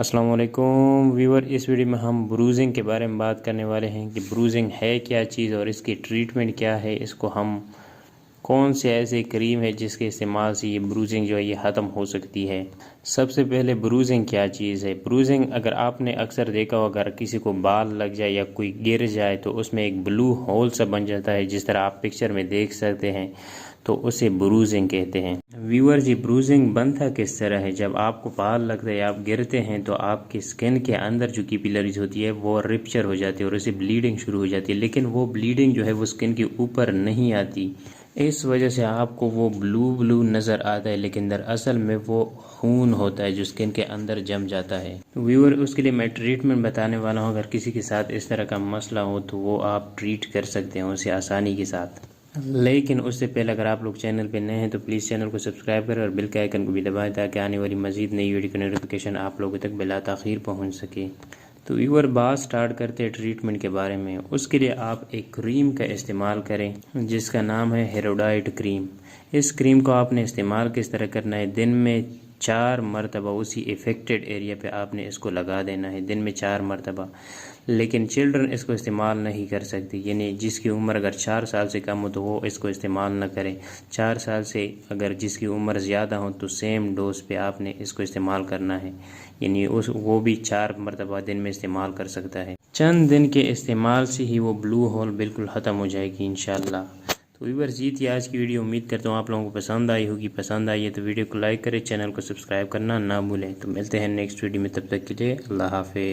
अस्सलाम वालेकुम व्यूअर, इस वीडियो में हम ब्रूजिंग के बारे में बात करने वाले हैं कि ब्रूजिंग है क्या चीज़ और इसकी ट्रीटमेंट क्या है। इसको हम कौन से ऐसे क्रीम है जिसके इस्तेमाल से ये ब्रूजिंग जो है ये ख़त्म हो सकती है। सबसे पहले ब्रूजिंग क्या चीज़ है। ब्रूजिंग अगर आपने अक्सर देखा हो, अगर किसी को बाल लग जाए या कोई गिर जाए तो उसमें एक ब्लू होल सा बन जाता है, जिस तरह आप पिक्चर में देख सकते हैं, तो उसे ब्रूजिंग कहते हैं। व्यूअर जी, ब्रूजिंग बनता किस तरह है। जब आपको बाल लगता है, आप गिरते हैं, तो आपकी स्किन के अंदर जो कैपिलरीज होती है वो रिप्चर हो जाती है और उससे ब्लीडिंग शुरू हो जाती है, लेकिन वो ब्लीडिंग जो है वो स्किन के ऊपर नहीं आती। इस वजह से आपको वो ब्लू ब्लू नज़र आता है, लेकिन दरअसल में वो खून होता है जो स्किन के अंदर जम जाता है। तो व्यूअर, उसके लिए मैं ट्रीटमेंट बताने वाला हूँ। अगर किसी के साथ इस तरह का मसला हो तो वो आप ट्रीट कर सकते हैं उसे आसानी के साथ। लेकिन उससे पहले अगर आप लोग चैनल पे नए हैं तो प्लीज़ चैनल को सब्सक्राइब करें और बेल के आइकन को भी दबाएं, ताकि आने वाली मज़ीद नई वीडियो की नोटिफिकेशन आप लोगों तक बिला ताख़ीर पहुँच सके। तो व्यूअर, बात स्टार्ट करते हैं ट्रीटमेंट के बारे में। उसके लिए आप एक क्रीम का इस्तेमाल करें जिसका नाम है हेरोडाइट क्रीम। इस क्रीम को आपने इस्तेमाल किस तरह करना है, दिन में 4 मरतबा उसी इफ़ेक्टेड एरिया पे आपने इसको लगा देना है, दिन में 4 मरतबा। लेकिन चिल्ड्रन इसको इस्तेमाल नहीं कर सकती, यानी जिसकी उम्र अगर 4 साल से कम हो तो वो इसको इस्तेमाल ना करें। 4 साल से अगर जिसकी उम्र ज़्यादा हो तो सेम डोज पे आपने इसको इस्तेमाल करना है, यानी वो भी 4 मरतबा दिन में इस्तेमाल कर सकता है। चंद दिन के इस्तेमाल से ही वो ब्लू होल बिल्कुल ख़त्म हो जाएगी इंशाल्लाह। तो व्यूअर्स, जी थी आज की वीडियो। उम्मीद करता हूँ आप लोगों को पसंद आई होगी। पसंद आई है तो वीडियो को लाइक करें, चैनल को सब्सक्राइब करना ना भूलें। तो मिलते हैं नेक्स्ट वीडियो में, तब तक के लिए अल्लाह हाफिज़।